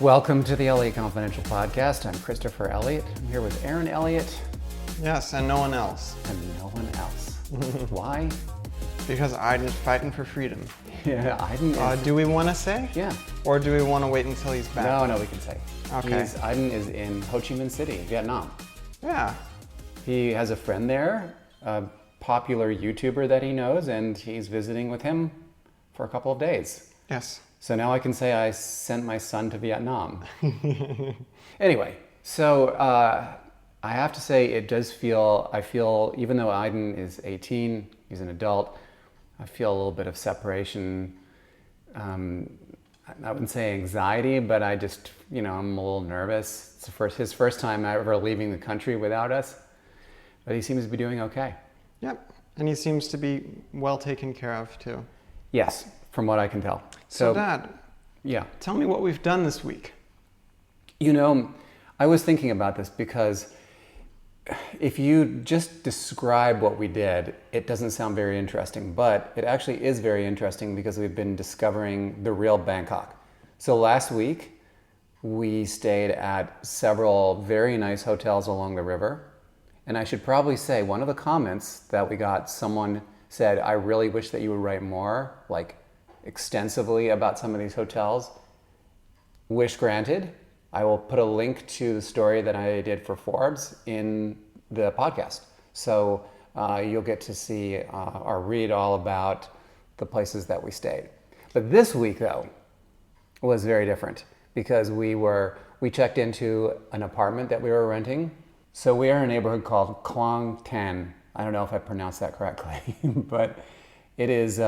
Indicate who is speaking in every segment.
Speaker 1: Welcome to the Bangkok Confidential podcast. I'm Christopher Elliott. I'm here with Aren Elliott.
Speaker 2: Yes, and no one else.
Speaker 1: And no one else. Why?
Speaker 2: Because Iden's fighting for freedom.
Speaker 1: Yeah, Iden is...
Speaker 2: Do we want to say?
Speaker 1: Yeah.
Speaker 2: Or do we want to wait until he's back?
Speaker 1: No, we can say.
Speaker 2: Okay.
Speaker 1: Iden is in Ho Chi Minh City, Vietnam.
Speaker 2: Yeah.
Speaker 1: He has a friend there, a popular YouTuber that he knows, and he's visiting with him for a couple of days.
Speaker 2: Yes.
Speaker 1: So now I can say I sent my son to Vietnam. Anyway, so I have to say I feel, even though Iden is 18, he's an adult, I feel a little bit of separation. I wouldn't say anxiety, but I just, I'm a little nervous. It's his first time ever leaving the country without us, but he seems to be doing okay.
Speaker 2: Yep, and he seems to be well taken care of too.
Speaker 1: Yes, from what I can tell.
Speaker 2: So Dad,
Speaker 1: yeah,
Speaker 2: tell me what we've done this week.
Speaker 1: I was thinking about this because if you just describe what we did, it doesn't sound very interesting, but it actually is very interesting because we've been discovering the real Bangkok. So last week, we stayed at several very nice hotels along the river. And I should probably say, one of the comments that we got, someone said, I really wish that you would write more, extensively about some of these hotels. Wish granted. I will put a link to the story that I did for Forbes in the podcast. So you'll get to see or read all about the places that we stayed. But this week, though, was very different because we checked into an apartment that we were renting. So we are in a neighborhood called Klong Tan. I don't know if I pronounced that correctly, but it is,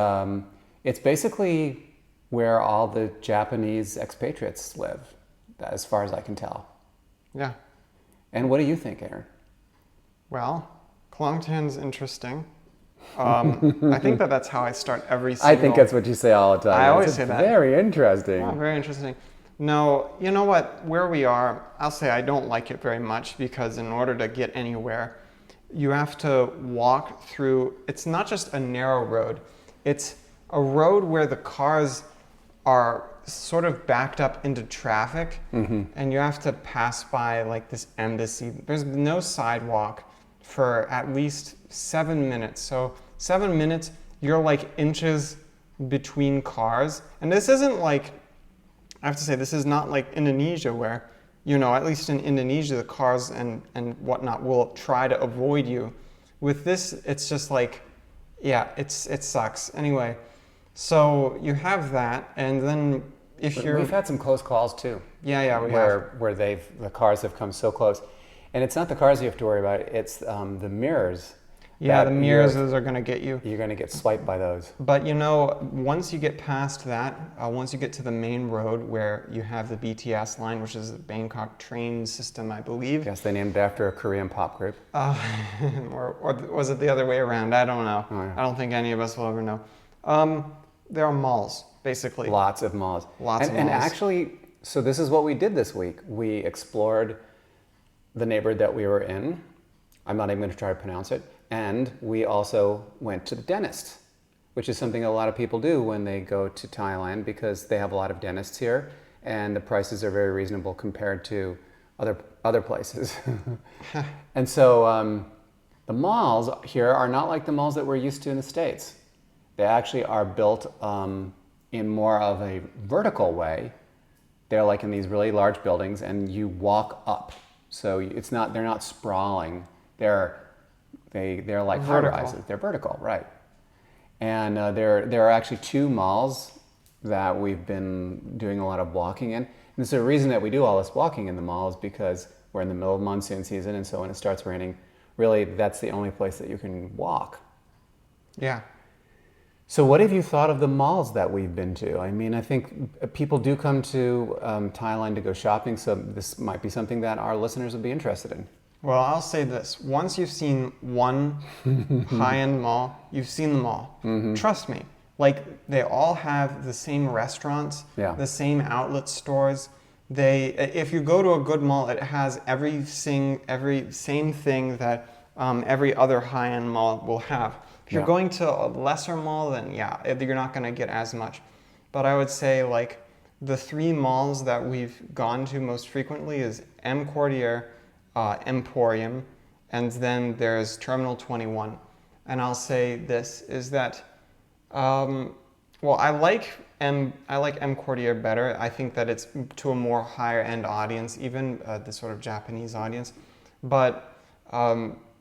Speaker 1: it's basically where all the Japanese expatriates live, as far as I can tell.
Speaker 2: Yeah.
Speaker 1: And what do you think, Aren?
Speaker 2: Well, Klong Tan's interesting. I think that's how I start every single...
Speaker 1: I think that's what you say all the time.
Speaker 2: I always say that.
Speaker 1: Very interesting.
Speaker 2: Oh, very interesting. No, you know what? Where we are, I'll say I don't like it very much because in order to get anywhere, you have to walk through... It's not just a narrow road. It's a road where the cars are sort of backed up into traffic, and you have to pass by this embassy. There's no sidewalk for at least 7 minutes. So 7 minutes, you're inches between cars. And this isn't I have to say, this is not like Indonesia where, at least in Indonesia, the cars and whatnot will try to avoid you. With this, it's just it sucks. Anyway, so you have that, and then
Speaker 1: We've had some close calls too.
Speaker 2: Yeah,
Speaker 1: where the cars have come so close. And it's not the cars you have to worry about, it's the mirrors.
Speaker 2: Yeah, the mirrors, those are going to get you.
Speaker 1: You're going to get swiped by those.
Speaker 2: But once you get past that, once you get to the main road where you have the BTS line, which is the Bangkok train system, I believe.
Speaker 1: Yes, they named after a Korean pop group.
Speaker 2: Or was it the other way around? I don't know.
Speaker 1: Oh, yeah.
Speaker 2: I don't think any of us will ever know. There are malls, basically.
Speaker 1: Lots of malls.
Speaker 2: Lots of malls.
Speaker 1: And actually, so this is what we did this week. We explored the neighborhood that we were in. I'm not even going to try to pronounce it. And we also went to the dentist, which is something a lot of people do when they go to Thailand because they have a lot of dentists here and the prices are very reasonable compared to other places. And so the malls here are not like the malls that we're used to in the States. They actually are built in more of a vertical way. They're in these really large buildings and you walk up. So they're not sprawling. They're like high-rises. They're vertical, right. And there are actually 2 malls that we've been doing a lot of walking in. And so the reason that we do all this walking in the mall is because we're in the middle of monsoon season, and so when it starts raining, really that's the only place that you can walk.
Speaker 2: Yeah.
Speaker 1: So what have you thought of the malls that we've been to? I mean, I think people do come to Thailand to go shopping, so this might be something that our listeners would be interested in.
Speaker 2: Well, I'll say this. Once you've seen one high-end mall, you've seen them all. Trust me. They all have the same restaurants, the same outlet stores. If you go to a good mall, it has every same thing that every other high-end mall will have. If you're going to a lesser mall, then you're not going to get as much. But I would say The three malls that we've gone to most frequently is emQuartier, Emporium, and then there's Terminal 21. And I'll say this is that, well, I like emQuartier better. I think that it's to a more higher end audience, even the sort of Japanese audience. But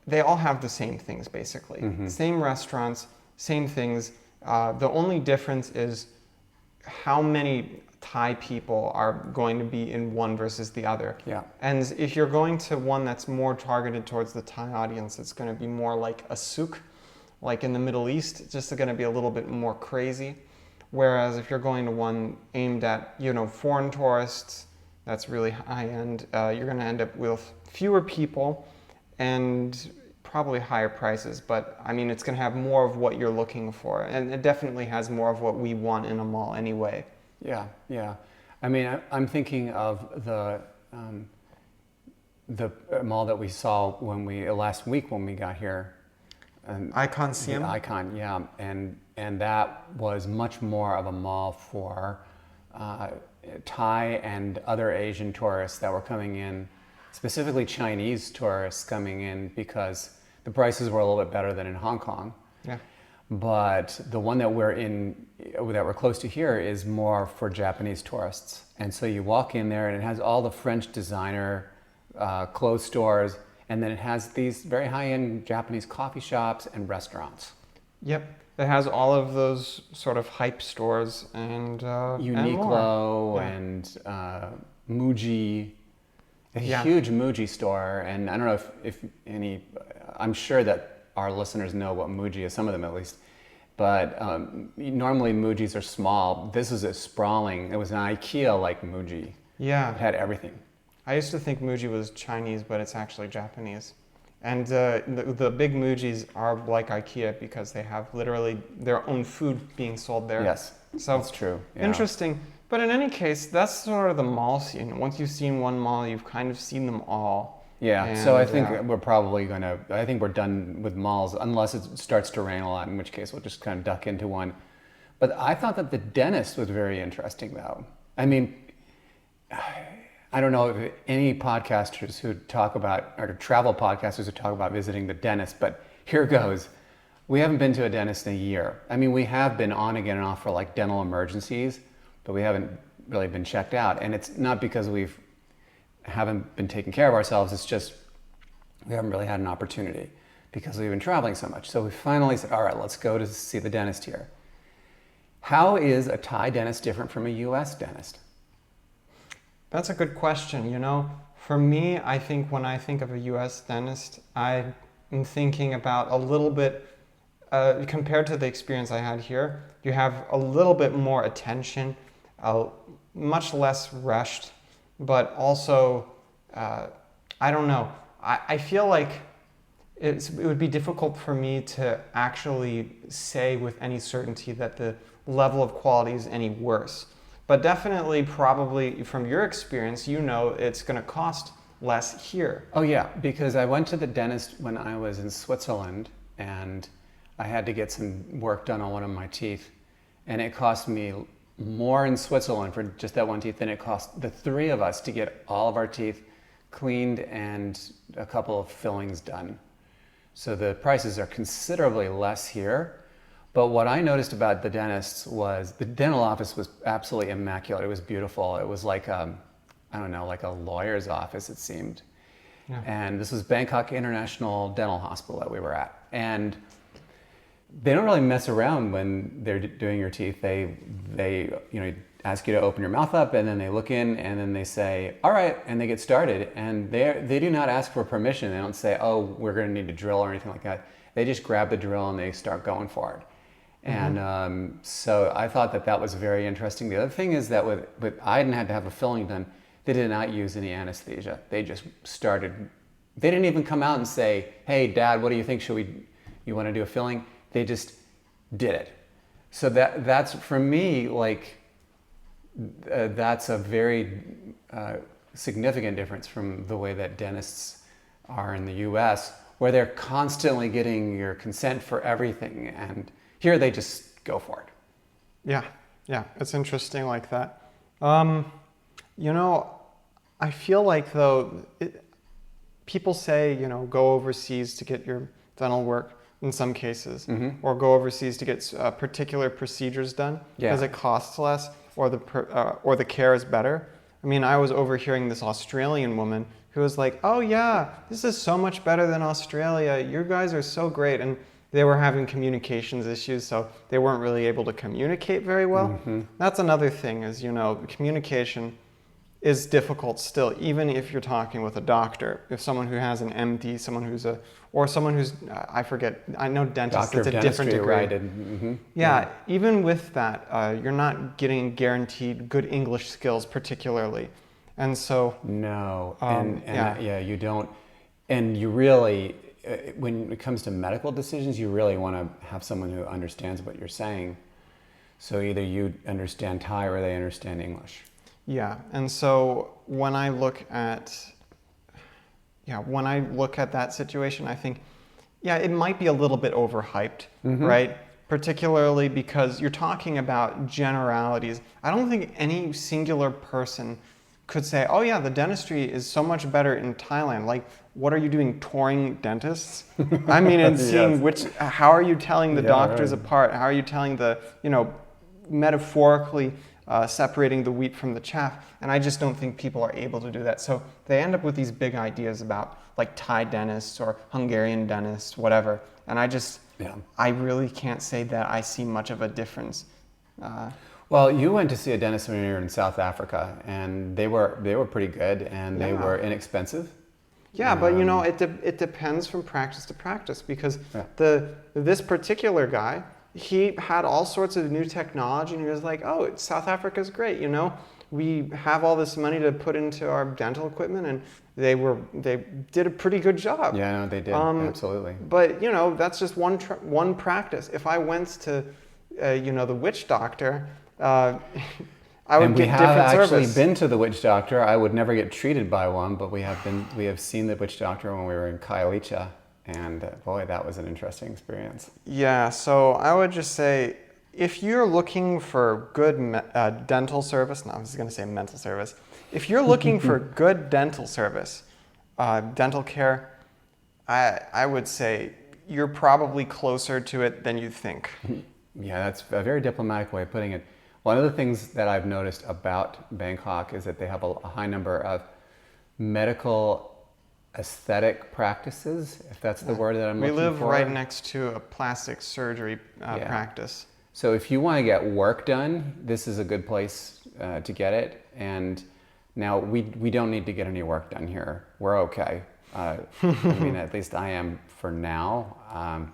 Speaker 2: they all have the same things basically. Same restaurants, same things. The only difference is how many Thai people are going to be in one versus the other.
Speaker 1: Yeah.
Speaker 2: And if you're going to one that's more targeted towards the Thai audience, it's going to be more like a souk, like in the Middle East. It's just going to be a little bit more crazy. Whereas if you're going to one aimed at, foreign tourists, that's really high end, you're going to end up with fewer people and probably higher prices. But I mean, it's going to have more of what you're looking for. And it definitely has more of what we want in a mall anyway.
Speaker 1: Yeah, yeah. I mean, I'm thinking of the mall that we saw last week when we got here.
Speaker 2: Icon CM?
Speaker 1: The Icon, yeah. And that was much more of a mall for Thai and other Asian tourists that were coming in, specifically Chinese tourists coming in because the prices were a little bit better than in Hong Kong.
Speaker 2: Yeah.
Speaker 1: But the one that we're close to here is more for Japanese tourists. And so you walk in there and it has all the French designer clothes stores, and then it has these very high-end Japanese coffee shops and restaurants.
Speaker 2: Yep. It has all of those sort of hype stores and
Speaker 1: Uniqlo and Muji, a huge Muji store. And I don't know if any, I'm sure that our listeners know what Muji is, some of them at least. But normally Mujis are small. This is a sprawling, it was an IKEA-like Muji.
Speaker 2: Yeah.
Speaker 1: It had everything.
Speaker 2: I used to think Muji was Chinese, but it's actually Japanese. And the big Mujis are like IKEA because they have literally their own food being sold there.
Speaker 1: Yes,
Speaker 2: so
Speaker 1: that's true. Yeah.
Speaker 2: Interesting. But in any case, that's sort of the mall scene. Once you've seen one mall, you've kind of seen them all.
Speaker 1: Yeah,
Speaker 2: and,
Speaker 1: so I think we're probably I think we're done with malls unless it starts to rain a lot, in which case we'll just kind of duck into one. But I thought that the dentist was very interesting though. I mean, I don't know if any podcasters who talk about, or travel podcasters who talk about visiting the dentist, but here goes. We haven't been to a dentist in a year. I mean, we have been on again and off for like dental emergencies, but we haven't really been checked out. And it's not because we haven't been taking care of ourselves, it's just we haven't really had an opportunity because we've been traveling so much. So we finally said, all right, let's go to see the dentist here. How is a Thai dentist different from a US dentist?
Speaker 2: That's a good question. For me, I think when I think of a US dentist, I am thinking about a little bit, compared to the experience I had here, you have a little bit more attention, much less rushed, but also, I don't know. I feel like it would be difficult for me to actually say with any certainty that the level of quality is any worse. But definitely, probably from your experience, it's going to cost less here.
Speaker 1: Oh yeah, because I went to the dentist when I was in Switzerland and I had to get some work done on one of my teeth. And it cost me more in Switzerland for just that one tooth than it cost the three of us to get all of our teeth cleaned and a couple of fillings done. So the prices are considerably less here. But what I noticed about the dentists was the dental office was absolutely immaculate. It was beautiful. It was like, I don't know, like a lawyer's office, it seemed. Yeah. And this was Bangkok International Dental Hospital that we were at. And they don't really mess around when they're doing your teeth. They ask you to open your mouth up, and then they look in, and then they say, all right, and they get started. And they do not ask for permission. They don't say, oh, we're going to need to drill or anything like that. They just grab the drill and they start going for it. And so I thought that was very interesting. The other thing is that with Iden had to have a filling done. They did not use any anesthesia. They just started. They didn't even come out and say, hey, Dad, what do you think? You want to do a filling? They just did it. So that's for me, like, that's a very significant difference from the way that dentists are in the US, where they're constantly getting your consent for everything. And here they just go for it.
Speaker 2: Yeah, it's interesting like that. You know, I feel like though, people say, go overseas to get your dental work in some cases, or go overseas to get particular procedures done because it costs less, or the care is better. I mean, I was overhearing this Australian woman who was like, "Oh yeah, this is so much better than Australia. You guys are so great." And they were having communications issues, so they weren't really able to communicate very well. That's another thing is, communication is difficult still, even if you're talking with a doctor. If someone who has an MD, someone who's I forget, I know dentists,
Speaker 1: Doctor
Speaker 2: it's
Speaker 1: of
Speaker 2: a different
Speaker 1: dentistry,
Speaker 2: degree.
Speaker 1: right?
Speaker 2: Yeah, even with that, you're not getting guaranteed good English skills particularly. And so...
Speaker 1: No,
Speaker 2: yeah,
Speaker 1: you don't, and you really, when it comes to medical decisions, you really want to have someone who understands what you're saying. So either you understand Thai or they understand English.
Speaker 2: Yeah, and so when I look at that situation, I think, it might be a little bit overhyped, right? Particularly because you're talking about generalities. I don't think any singular person could say, "Oh yeah, the dentistry is so much better in Thailand." Like, what are you doing, touring dentists? I mean, and seeing how are you telling the doctors apart? How are you telling metaphorically separating the wheat from the chaff? And I just don't think people are able to do that. So they end up with these big ideas about like Thai dentists or Hungarian dentists, whatever. And I really can't say that I see much of a difference.
Speaker 1: Well, you went to see a dentist when you were in South Africa, and they were pretty good, and they were inexpensive.
Speaker 2: Yeah, but it depends from practice to practice, because this particular guy, he had all sorts of new technology, and he was like, "Oh, South Africa's great, we have all this money to put into our dental equipment," and they did a pretty good job.
Speaker 1: Yeah, no, they did, absolutely.
Speaker 2: But that's just one practice. If I went to the witch doctor, I would get different service.
Speaker 1: And we have actually been to the witch doctor. I would never get treated by one, but we have seen the witch doctor when we were in Khayelitsha, and boy, that was an interesting experience.
Speaker 2: Yeah, so I would just say, if you're looking for good dental service, no, I was going to say mental service. If you're looking for good dental service, dental care, I would say you're probably closer to it than you think.
Speaker 1: Yeah, that's a very diplomatic way of putting it. One of the things that I've noticed about Bangkok is that they have a high number of medical aesthetic practices, if that's the word that I'm looking for.
Speaker 2: We live right next to a plastic surgery practice.
Speaker 1: So if you want to get work done, this is a good place to get it. And now we don't need to get any work done here. We're okay. I mean, at least I am for now.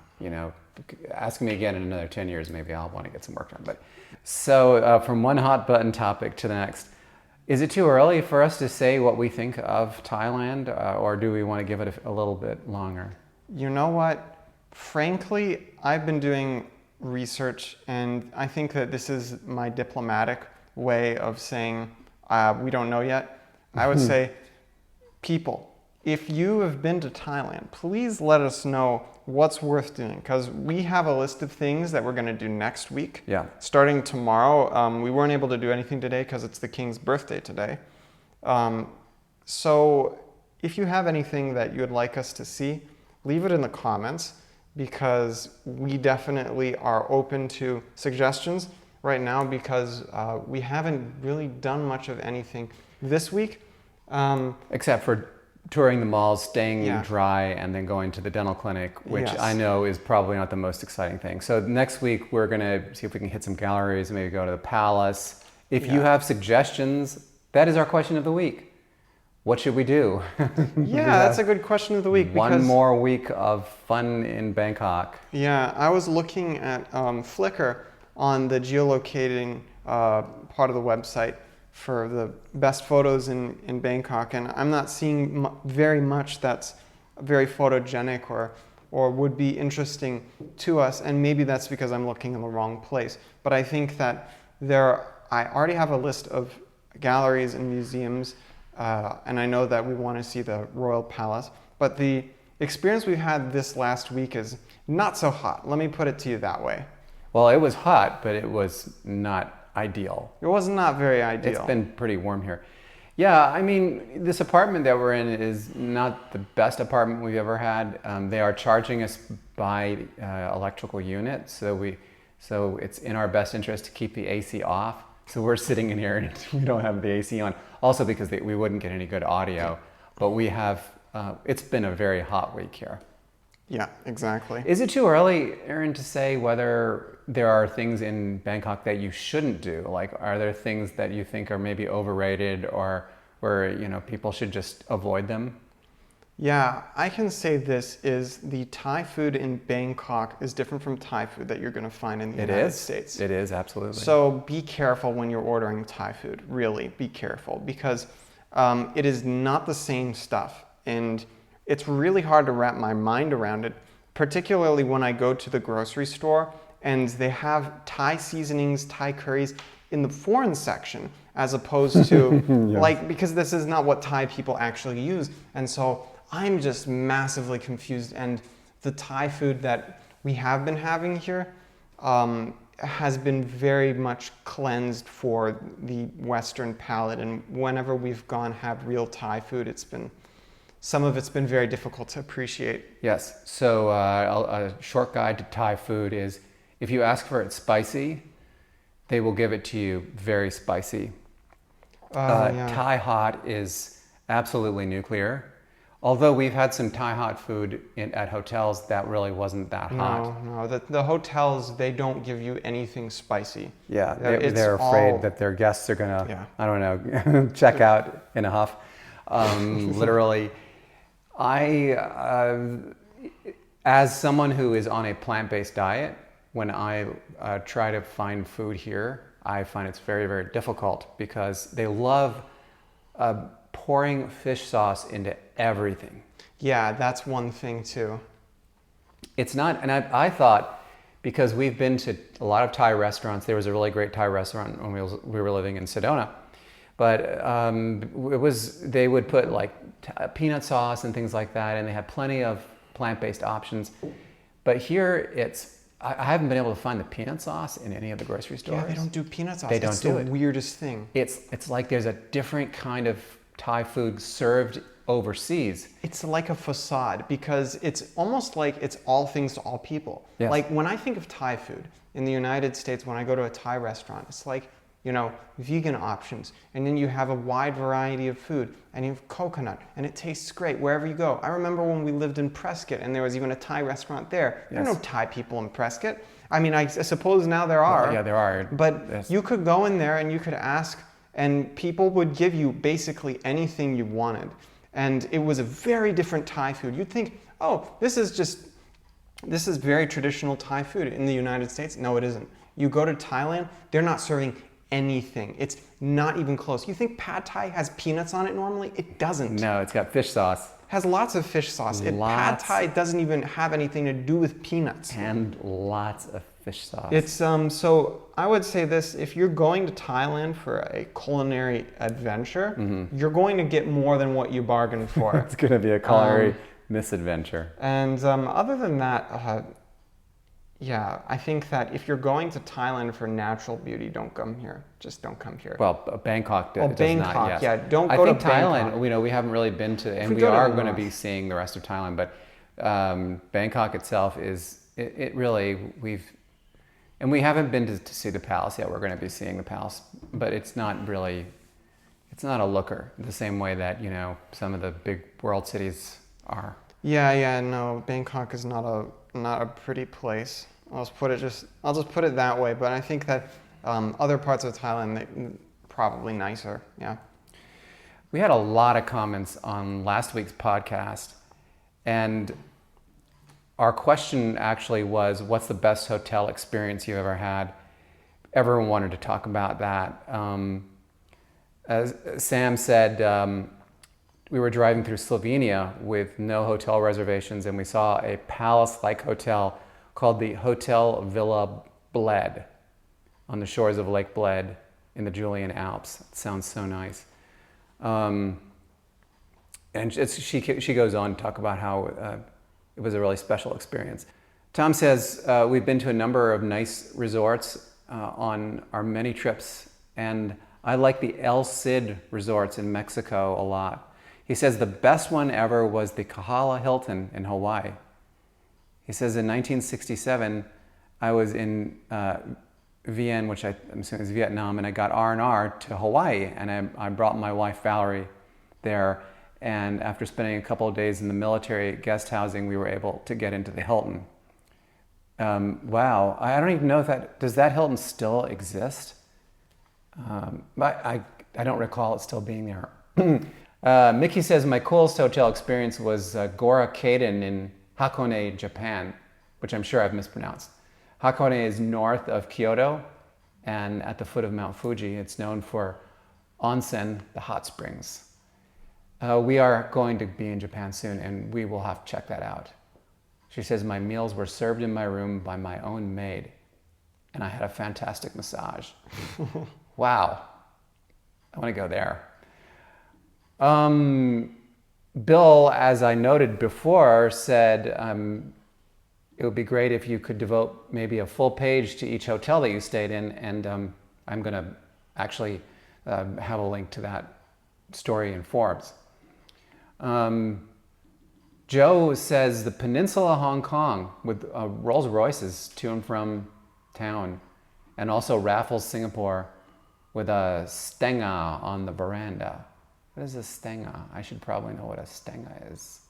Speaker 1: Ask me again in another 10 years, maybe I'll want to get some work done. But so from one hot button topic to the next, is it too early for us to say what we think of Thailand, or do we want to give it a little bit longer?
Speaker 2: You know what? Frankly, I've been doing research, and I think that this is my diplomatic way of saying we don't know yet. I would say, people, if you have been to Thailand, please let us know what's worth doing, because we have a list of things that we're going to do next week.
Speaker 1: Yeah.
Speaker 2: Starting tomorrow. We weren't able to do anything today because it's the King's birthday today. So if you have anything that you would like us to see, leave it in the comments, because we definitely are open to suggestions right now, because we haven't really done much of anything this week.
Speaker 1: Except for touring the malls, staying dry, and then going to the dental clinic, which I know is probably not the most exciting thing. So next week, we're going to see if we can hit some galleries, maybe go to the palace. If you have suggestions, that is our question of the week. What should we do?
Speaker 2: That's a good question of the week.
Speaker 1: One more week of fun in Bangkok.
Speaker 2: Yeah, I was looking at Flickr on the geolocating part of the website for the best photos in Bangkok, and I'm not seeing very much that's very photogenic or would be interesting to us, and maybe that's because I'm looking in the wrong place. But I think that I already have a list of galleries and museums, and I know that we want to see the Royal Palace, but the experience we had this last week is not so hot. Let me put it to you that way.
Speaker 1: Well, it was hot, but it was not ideal.
Speaker 2: It was not very ideal.
Speaker 1: It's been pretty warm here. Yeah, I mean, this apartment that we're in is not the best apartment we've ever had. They are charging us by electrical unit, so it's in our best interest to keep the AC off. So we're sitting in here and we don't have the AC on. Also because we wouldn't get any good audio, but we have. It's been a very hot week here.
Speaker 2: Yeah, exactly.
Speaker 1: Is it too early, Aaron, to say whether there are things in Bangkok that you shouldn't do? Like, are there things that you think are maybe overrated or where, people should just avoid them?
Speaker 2: Yeah, I can say this is the Thai food in Bangkok is different from Thai food that you're going to find in the United States.
Speaker 1: It is, absolutely.
Speaker 2: So be careful when you're ordering Thai food. Really, be careful because it is not the same stuff. And it's really hard to wrap my mind around it, particularly when I go to the grocery store and they have Thai seasonings, Thai curries in the foreign section as opposed to
Speaker 1: Yes.
Speaker 2: because this is not what Thai people actually use. And so I'm just massively confused. And the Thai food that we have been having here has been very much cleansed for the Western palate. And whenever we've gone have real Thai food, some of it's been very difficult to appreciate.
Speaker 1: Yes. So a short guide to Thai food is if you ask for it spicy, they will give it to you very spicy.
Speaker 2: Yeah.
Speaker 1: Thai hot is absolutely nuclear. Although we've had some Thai hot food at hotels that really wasn't that hot.
Speaker 2: No. The hotels, they don't give you anything spicy.
Speaker 1: Yeah,
Speaker 2: It's
Speaker 1: they're afraid
Speaker 2: all-
Speaker 1: that their guests are gonna,
Speaker 2: Yeah.
Speaker 1: I don't know, check out in a huff. Literally, as someone who is on a plant-based diet, when I try to find food here, I find it's very, very difficult because they love pouring fish sauce into everything.
Speaker 2: Yeah, that's one thing too.
Speaker 1: It's not, and I thought, because we've been to a lot of Thai restaurants, there was a really great Thai restaurant when we were living in Sedona, but they would put like peanut sauce and things like that, and they had plenty of plant-based options. But here I haven't been able to find the peanut sauce in any of the grocery stores.
Speaker 2: Yeah, they don't do peanut sauce.
Speaker 1: They don't
Speaker 2: it's
Speaker 1: do
Speaker 2: the
Speaker 1: it.
Speaker 2: Weirdest thing.
Speaker 1: It's like there's a different kind of Thai food served overseas.
Speaker 2: It's like a facade because it's almost like it's all things to all people.
Speaker 1: Yes.
Speaker 2: Like when I think of Thai food in the United States, when I go to a Thai restaurant, it's like, vegan options. And then you have a wide variety of food and you have coconut and it tastes great wherever you go. I remember when we lived in Prescott and there was even a Thai restaurant there. There are no Thai people in Prescott. I mean, I suppose now there are.
Speaker 1: Well, yeah, there are.
Speaker 2: But you could go in there and you could ask and people would give you basically anything you wanted. And it was a very different Thai food. You'd think, oh, this is very traditional Thai food in the United States. No, it isn't. You go to Thailand, they're not serving anything. It's not even close. You think pad Thai has peanuts on it normally? It doesn't.
Speaker 1: No, it's got fish sauce.
Speaker 2: Has lots of fish sauce. Pad Thai doesn't even have anything to do with peanuts.
Speaker 1: And lots of fish sauce.
Speaker 2: It's so I would say this: if you're going to Thailand for a culinary adventure, you're going to get more than what you bargained for.
Speaker 1: It's going to be a culinary misadventure.
Speaker 2: And other than that, yeah, I think that if you're going to Thailand for natural beauty, don't come here. Just don't come here.
Speaker 1: Well, Bangkok does
Speaker 2: Bangkok,
Speaker 1: not, yes.
Speaker 2: yeah. Don't go to
Speaker 1: I think Thailand,
Speaker 2: Bangkok.
Speaker 1: we haven't really been to, and we
Speaker 2: go to
Speaker 1: are
Speaker 2: the
Speaker 1: going to
Speaker 2: north.
Speaker 1: be seeing the rest of Thailand, but Bangkok itself it really, and we haven't been to see the palace yet. We're going to be seeing the palace, but it's not a looker the same way that, some of the big world cities are.
Speaker 2: Yeah, no, Bangkok is not a pretty place. I'll just put it that way. But I think that other parts of Thailand probably nicer. Yeah.
Speaker 1: We had a lot of comments on last week's podcast, and our question actually was, what's the best hotel experience you've ever had? Everyone wanted to talk about that. As Sam said, we were driving through Slovenia with no hotel reservations, and we saw a palace-like hotel called the Hotel Villa Bled on the shores of Lake Bled in the Julian Alps. It sounds so nice. And she goes on to talk about how it was a really special experience. Tom says, we've been to a number of nice resorts. on our many trips, and I like the El Cid resorts in Mexico a lot. He says the best one ever was the Kahala Hilton in Hawaii. He says in 1967, I was in Vietnam, which I'm assuming is Vietnam, and I got R&R to Hawaii, and I brought my wife Valerie there, and after spending a couple of days in the military guest housing, we were able to get into the Hilton. Wow, I don't even know if does that Hilton still exist? But I don't recall it still being there. Mickey says, my coolest hotel experience was Gora Kaden in Hakone, Japan, which I'm sure I've mispronounced. Hakone is north of Kyoto and at the foot of Mount Fuji. It's known for onsen, the hot springs. We are going to be in Japan soon, and we will have to check that out. She says, my meals were served in my room by my own maid, and I had a fantastic massage. Wow. I want to go there. Bill, as I noted before, said it would be great if you could devote maybe a full page to each hotel that you stayed in, and I'm going to actually have a link to that story in Forbes. Joe says the Peninsula Hong Kong with Rolls Royces to and from town, and also Raffles Singapore with a stenga on the veranda. What is a stenga? I should probably know what a stenga is.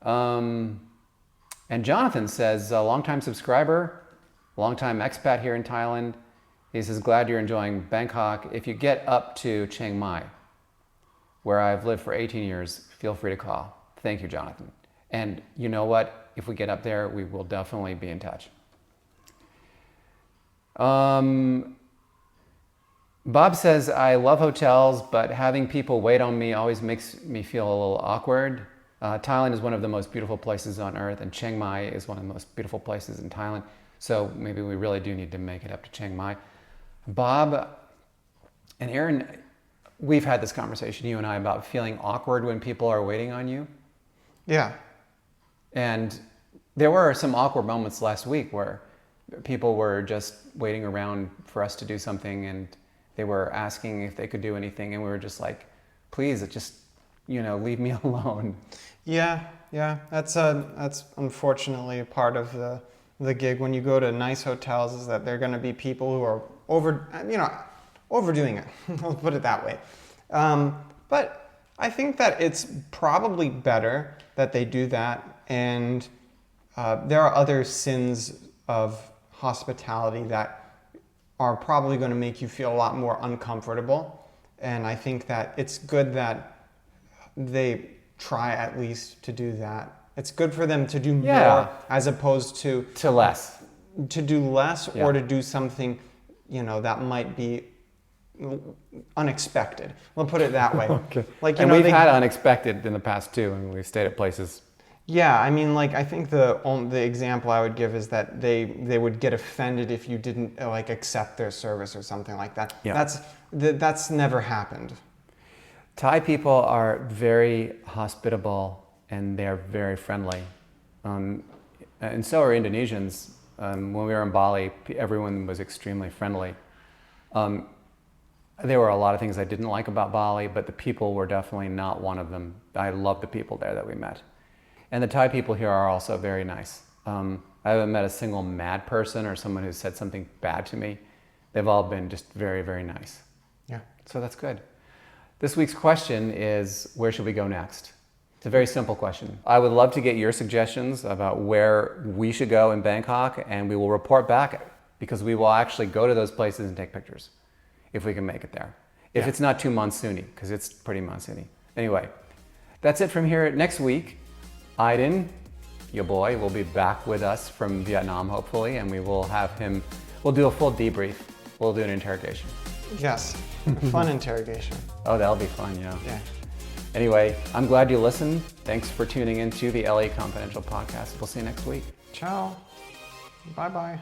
Speaker 1: And Jonathan says, a longtime subscriber, longtime expat here in Thailand. He says, glad you're enjoying Bangkok. If you get up to Chiang Mai, where I've lived for 18 years, feel free to call. Thank you, Jonathan. And you know what? If we get up there, we will definitely be in touch. Bob says, I love hotels, but having people wait on me always makes me feel a little awkward. Thailand is one of the most beautiful places on earth, and Chiang Mai is one of the most beautiful places in Thailand. So maybe we really do need to make it up to Chiang Mai. Bob and Aaron, we've had this conversation, you and I, about feeling awkward when people are waiting on you.
Speaker 2: Yeah.
Speaker 1: And there were some awkward moments last week where people were just waiting around for us to do something, and they were asking if they could do anything, and we were just like, please, just, leave me alone.
Speaker 2: Yeah. That's unfortunately a part of the gig when you go to nice hotels, is that there are going to be people who are overdoing it. I'll put it that way. But I think that it's probably better that they do that, and there are other sins of hospitality that are probably going to make you feel a lot more uncomfortable, and I think that it's good that they try at least to do that. It's good for them to do more as opposed to
Speaker 1: less.
Speaker 2: To do less or to do something, that might be unexpected. We'll put it that way.
Speaker 1: Okay.
Speaker 2: We've
Speaker 1: had unexpected in the past too, and we've stayed at places.
Speaker 2: Yeah, I think the example I would give is that they would get offended if you didn't accept their service or something like that. Yeah. That's never happened.
Speaker 1: Thai people are very hospitable, and they're very friendly. And so are Indonesians. When we were in Bali, everyone was extremely friendly. There were a lot of things I didn't like about Bali, but the people were definitely not one of them. I love the people there that we met. And the Thai people here are also very nice. I haven't met a single mad person or someone who said something bad to me. They've all been just very, very nice.
Speaker 2: Yeah.
Speaker 1: So that's good. This week's question is, where should we go next? It's a very simple question. I would love to get your suggestions about where we should go in Bangkok, and we will report back, because we will actually go to those places and take pictures if we can make it there. If it's not too monsoony, because it's pretty monsoony. Anyway, that's it from here. Next week, Iden, your boy, will be back with us from Vietnam, hopefully, and we'll do a full debrief. We'll do an interrogation.
Speaker 2: Yes, fun interrogation.
Speaker 1: Oh, that'll be fun, yeah.
Speaker 2: Yeah.
Speaker 1: Anyway, I'm glad you listened. Thanks for tuning into the LA Confidential podcast. We'll see you next week.
Speaker 2: Ciao. Bye-bye.